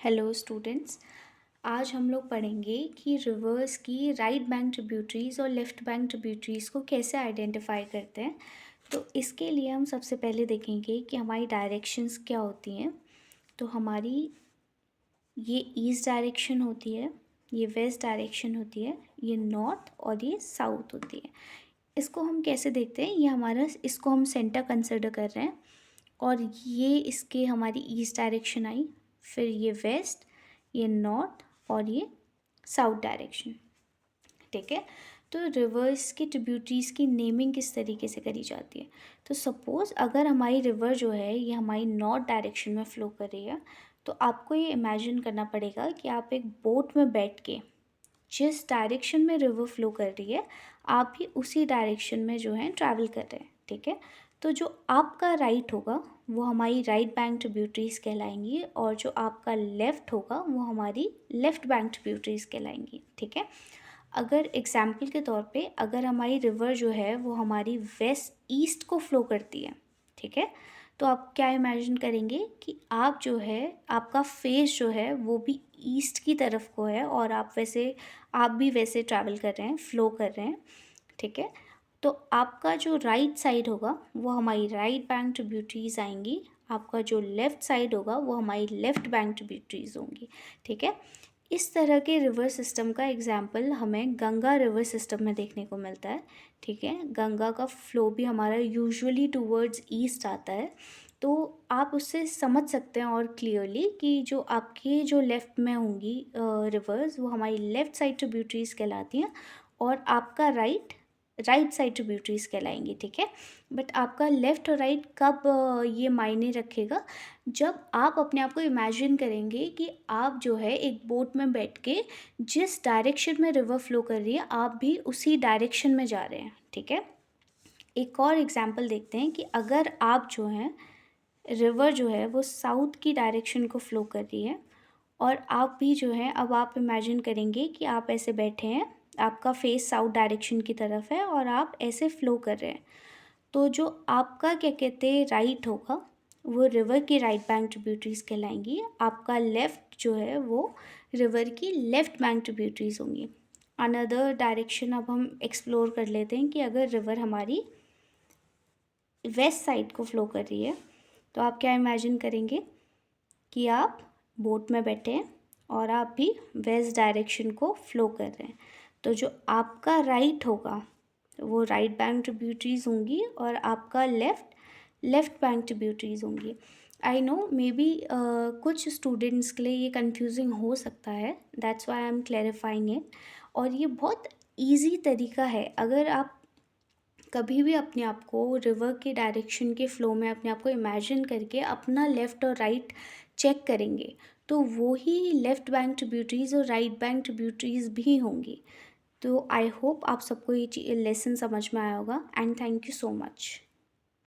Hello students. आज हम लोग पढ़ेंगे कि रिवर्स की राइट बैंक ट्रिब्यूटरीज और लेफ़्ट बैंक ट्रिब्यूटरीज को कैसे आइडेंटिफाई करते हैं। तो इसके लिए हम सबसे पहले देखेंगे कि हमारी डायरेक्शंस क्या होती हैं। तो हमारी ये ईस्ट डायरेक्शन होती है, ये वेस्ट डायरेक्शन होती है, ये नॉर्थ और ये साउथ होती है। इसको हम कैसे देखते हैं, ये हमारा इसको हम सेंटर कंसिडर कर रहे हैं और ये इसके हमारी ईस्ट डायरेक्शन आई, फिर ये वेस्ट, ये नॉर्थ और ये साउथ डायरेक्शन। ठीक है। तो रिवर्स की ट्रिब्यूटरीज की नेमिंग किस तरीके से करी जाती है। तो सपोज़ अगर हमारी रिवर जो है ये हमारी नॉर्थ डायरेक्शन में फ़्लो कर रही है, तो आपको ये इमेजिन करना पड़ेगा कि आप एक बोट में बैठ के जिस डायरेक्शन में रिवर फ्लो कर रही है आप भी उसी डायरेक्शन में जो है ट्रैवल कर रहे हैं। ठीक है। तो जो आपका राइट होगा वो हमारी राइट बैंक ट्रिब्यूटरीज कहलाएंगी और जो आपका लेफ़्ट होगा वो हमारी लेफ़्ट बैंक ट्रिब्यूटरीज कहलाएंगी। ठीक है। अगर एग्जाम्पल के तौर पे अगर हमारी रिवर जो है वो हमारी वेस्ट ईस्ट को फ्लो करती है, ठीक है, तो आप क्या इमेजिन करेंगे कि आप जो है आपका फेस जो है वो भी ईस्ट की तरफ को है और आप भी वैसे ट्रैवल कर रहे हैं, फ्लो कर रहे हैं। ठीक है। तो आपका जो राइट साइड होगा वो हमारी राइट बैंक ट्रिब्यूटरीज आएंगी, आपका जो लेफ़्ट साइड होगा वो हमारी लेफ़्ट बैंक ट्रिब्यूटरीज होंगी। ठीक है। इस तरह के रिवर सिस्टम का एग्जाम्पल हमें गंगा रिवर सिस्टम में देखने को मिलता है। ठीक है। गंगा का फ्लो भी हमारा यूजुअली टूवर्ड्स ईस्ट आता है, तो आप उससे समझ सकते हैं और क्लियरली कि जो आपके जो लेफ़्ट में होंगी रिवर्स वो हमारी लेफ़्ट साइड ट्रिब्यूटरीज कहलाती हैं और आपका राइट साइड ट्रिब्यूटरीज कहलाएंगी। ठीक है। बट आपका लेफ़्ट और राइट कब ये मायने रखेगा, जब आप अपने आप को इमेजिन करेंगे कि आप जो है एक बोट में बैठ के जिस डायरेक्शन में रिवर फ्लो कर रही है आप भी उसी डायरेक्शन में जा रहे हैं। ठीक है। एक और एग्जांपल देखते हैं कि अगर आप जो हैं रिवर जो है वो साउथ की डायरेक्शन को फ्लो कर रही है और आप भी जो है, अब आप इमेजिन करेंगे कि आप ऐसे बैठे हैं, आपका फेस साउथ डायरेक्शन की तरफ है और आप ऐसे फ्लो कर रहे हैं। तो जो आपका क्या कहते हैं राइट होगा वो रिवर की राइट बैंक ट्रिब्यूटरीज कहलाएंगी, आपका लेफ़्ट जो है वो रिवर की लेफ़्ट बैंक ट्रिब्यूटरीज होंगी। अनदर डायरेक्शन अब हम एक्सप्लोर कर लेते हैं कि अगर रिवर हमारी वेस्ट साइड को फ्लो कर रही है, तो आप क्या इमेजिन करेंगे कि आप बोट में बैठे हैं और आप भी वेस्ट डायरेक्शन को फ्लो कर रहे हैं। तो जो आपका राइट होगा वो राइट बैंक ट्रिब्यूटरीज होंगी और आपका लेफ़्ट बैंक ट्रिब्यूटरीज होंगी। आई नो मे बी कुछ स्टूडेंट्स के लिए ये कंफ्यूजिंग हो सकता है, that's why I am clarifying it. और ये बहुत ईजी तरीका है, अगर आप कभी भी अपने आप को रिवर के डायरेक्शन के फ़्लो में अपने आप को इमेजिन करके अपना लेफ़्ट और राइट चेक करेंगे तो वो ही लेफ़्ट बैंक ट्रिब्यूटरीज और राइट बैंक ट्रिब्यूटरीज भी होंगी। तो आई होप आप सबको ये लेसन समझ में आया होगा and thank you so much.